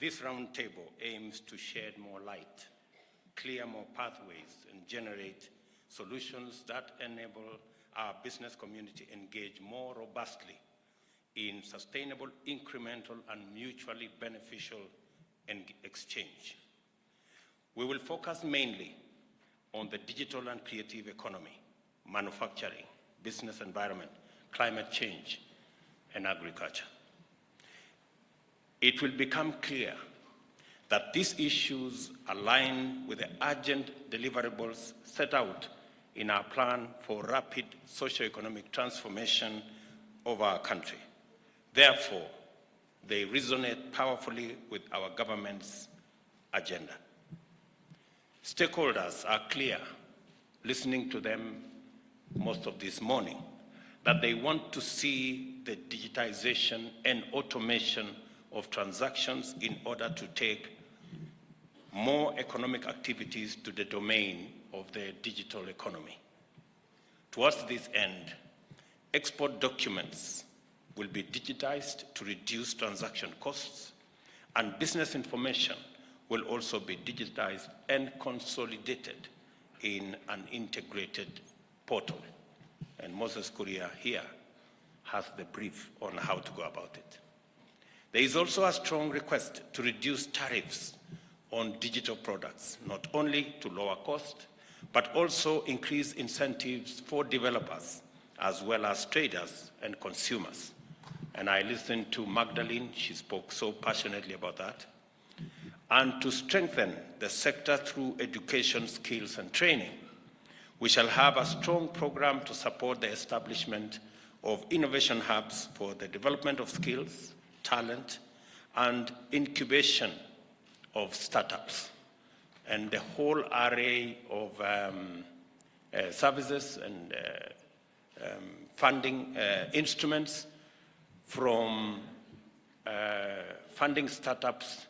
This roundtable aims to shed more light, clear more pathways, and generate solutions that enable our business community engage more robustly in sustainable, incremental, and mutually beneficial exchange. We will focus mainly on the digital and creative economy, manufacturing, business environment, climate change, and agriculture. It will become clear that these issues align with the urgent deliverables set out in our plan for rapid socio-economic transformation of our country. Therefore, they resonate powerfully with our government's agenda. Stakeholders are clear, listening to them most of this morning, that they want to see the digitization and automation of transactions in order to take more economic activities to the domain of the digital economy. Towards this end, export documents will be digitized to reduce transaction costs, and business information will also be digitized and consolidated in an integrated portal. And Moses Kuria here has the brief on how to go about it. There is also a strong request to reduce tariffs on digital products, not only to lower cost, but also increase incentives for developers, as well as traders and consumers. And I listened to Magdalene, she spoke so passionately about that. And to strengthen the sector through education, skills, and training, we shall have a strong program to support the establishment of innovation hubs for the development of skills, talent, and incubation of startups, and the whole array of services and funding instruments, from funding startups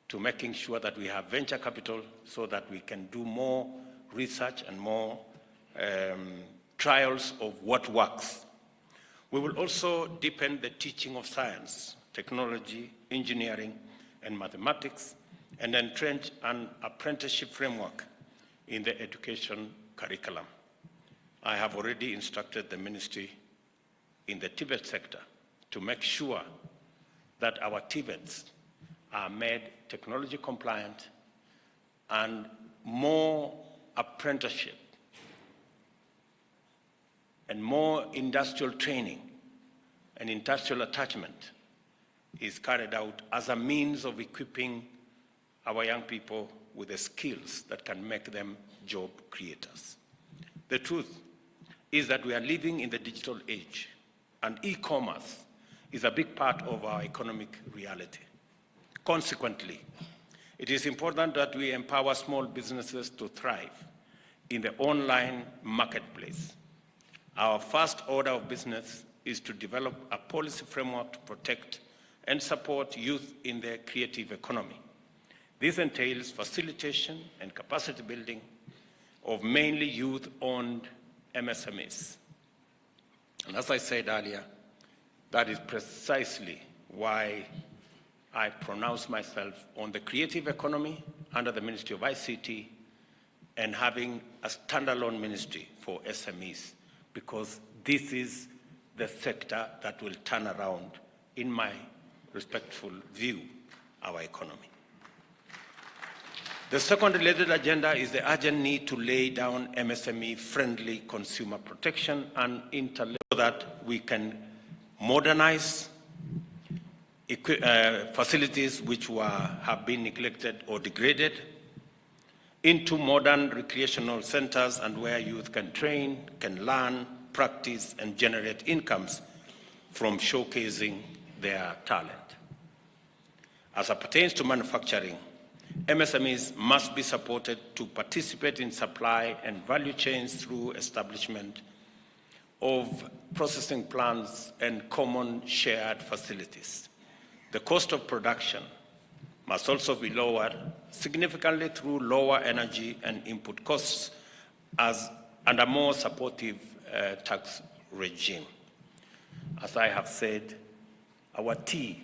to making sure that we have venture capital so that we can do more research and more trials of what works. We will also deepen the teaching of science, technology, engineering, and mathematics, and entrench an apprenticeship framework in the education curriculum. I have already instructed the ministry in the Tibet sector to make sure that our Tibets are made technology compliant and more apprenticeship and more industrial training and industrial attachment is carried out as a means of equipping our young people with the skills that can make them job creators. The truth is that we are living in the digital age, and e-commerce is a big part of our economic reality. Consequently, it is important that we empower small businesses to thrive in the online marketplace. Our first order of business is to develop a policy framework to protect and support youth in the creative economy. This entails facilitation and capacity building of mainly youth-owned MSMEs. And as I said earlier, that is precisely why I pronounce myself on the creative economy under the Ministry of ICT and having a standalone ministry for SMEs, because this is the sector that will turn around, in my respectful view, our economy. The second related agenda is the urgent need to lay down MSME-friendly consumer protection and interlink so that we can modernize facilities which have been neglected or degraded into modern recreational centers, and where youth can train, can learn, practice, and generate incomes from showcasing their talent. As it pertains to manufacturing, MSMEs must be supported to participate in supply and value chains through establishment of processing plants and common shared facilities. The cost of production must also be lowered significantly through lower energy and input costs and a more supportive tax regime. As I have said, our tea,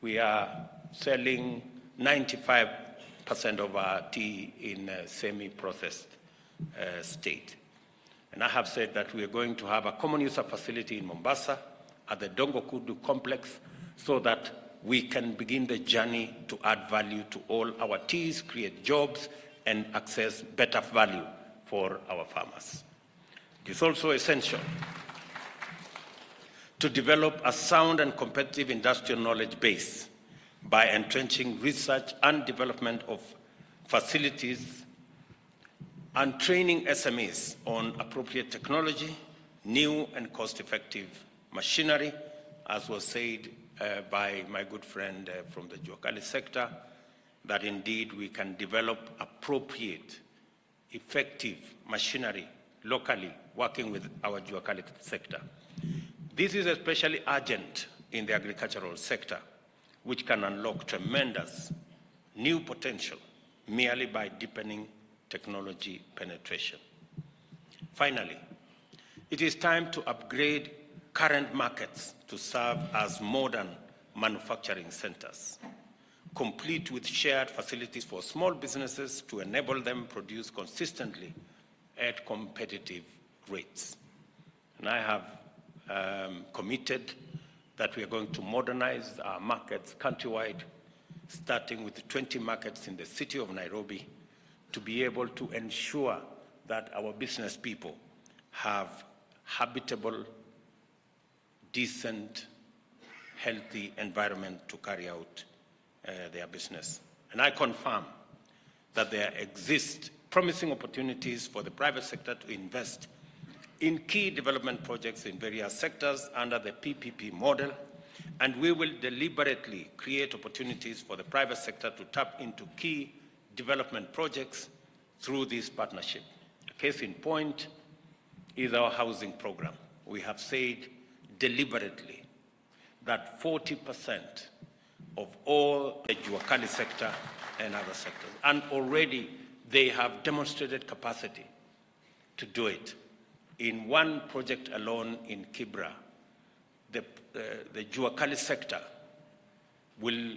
we are selling 95% of our tea in semi-processed state. And I have said that we are going to have a common user facility in Mombasa at the Dongo Kudu complex so that we can begin the journey to add value to all our teas, create jobs, and access better value for our farmers. It is also essential to develop a sound and competitive industrial knowledge base by entrenching research and development of facilities and training SMEs on appropriate technology, new and cost-effective machinery, as was said by my good friend from the Juakali sector, that indeed we can develop appropriate, effective machinery locally, working with our Juakali sector. This is especially urgent in the agricultural sector, which can unlock tremendous new potential merely by deepening technology penetration. Finally, it is time to upgrade current markets to serve as modern manufacturing centers, complete with shared facilities for small businesses to enable them to produce consistently at competitive rates. And I have committed that we are going to modernize our markets countrywide, starting with 20 markets in the city of Nairobi, to be able to ensure that our business people have habitable, decent, healthy environment to carry out their business. And I confirm that there exist promising opportunities for the private sector to invest in key development projects in various sectors under the PPP model, and we will deliberately create opportunities for the private sector to tap into key development projects through this partnership. A case in point is our housing program. We have said deliberately that 40% of all the Juakali sector and other sectors, and already they have demonstrated capacity to do it. In one project alone in Kibra, the Juakali sector will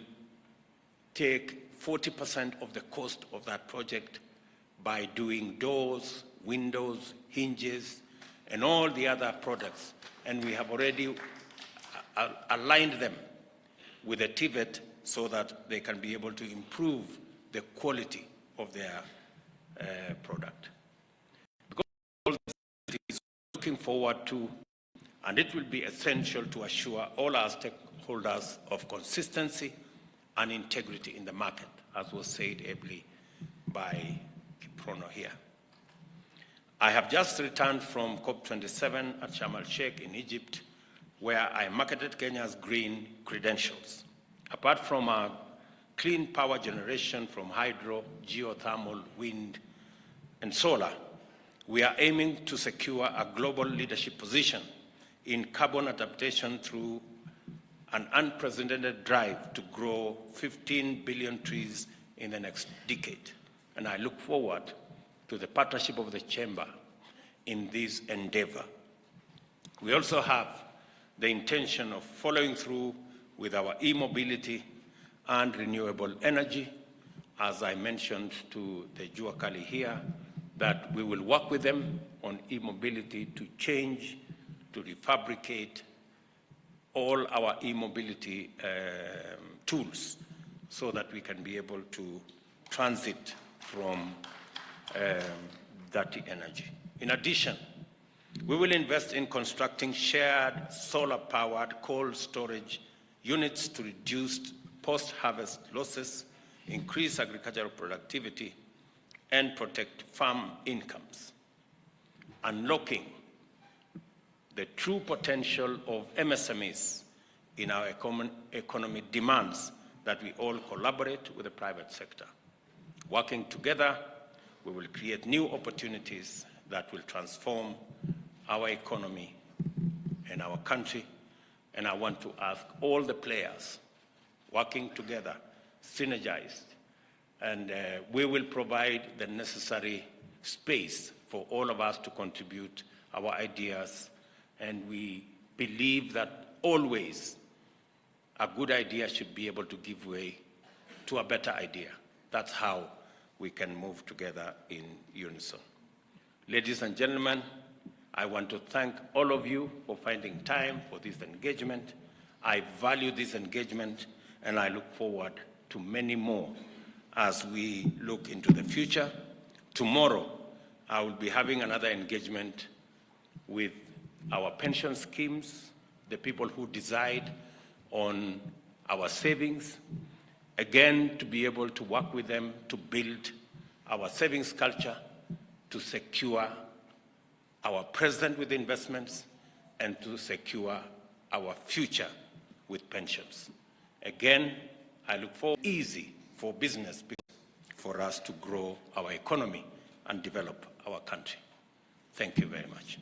take 40% of the cost of that project by doing doors, windows, hinges, and all the other products. And we have already aligned them with the TVET so that they can be able to improve the quality of their product. Because all this is looking forward to, and it will be essential to assure all our stakeholders of consistency and integrity in the market, as was said ably by Kiprono here. I have just returned from COP27 at Sharm el-Sheikh in Egypt, where I marketed Kenya's green credentials. Apart from our clean power generation from hydro, geothermal, wind, and solar, we are aiming to secure a global leadership position in carbon adaptation through an unprecedented drive to grow 15 billion trees in the next decade. And I look forward to the partnership of the Chamber in this endeavor. We also have the intention of following through with our e-mobility and renewable energy, as I mentioned to the Juakali here, that we will work with them on e-mobility to change, to refabricate all our e-mobility tools so that we can be able to transit from dirty energy. In addition, we will invest in constructing shared solar-powered cold storage units to reduce post-harvest losses, increase agricultural productivity, and protect farm incomes, unlocking the true potential of MSMEs in our economy demands that we all collaborate with the private sector. Working together, we will create new opportunities that will transform our economy and our country. And I want to ask all the players working together, synergized, and we will provide the necessary space for all of us to contribute our ideas. And we believe that always a good idea should be able to give way to a better idea. That's how we can move together in unison. Ladies and gentlemen, I want to thank all of you for finding time for this engagement. I value this engagement, and I look forward to many more as we look into the future. Tomorrow, I will be having another engagement with our pension schemes, the people who decide on our savings, again, to be able to work with them to build our savings culture, to secure our present with investments, and to secure our future with pensions. Again, I look forward to easy for business for us to grow our economy and develop our country. Thank you very much.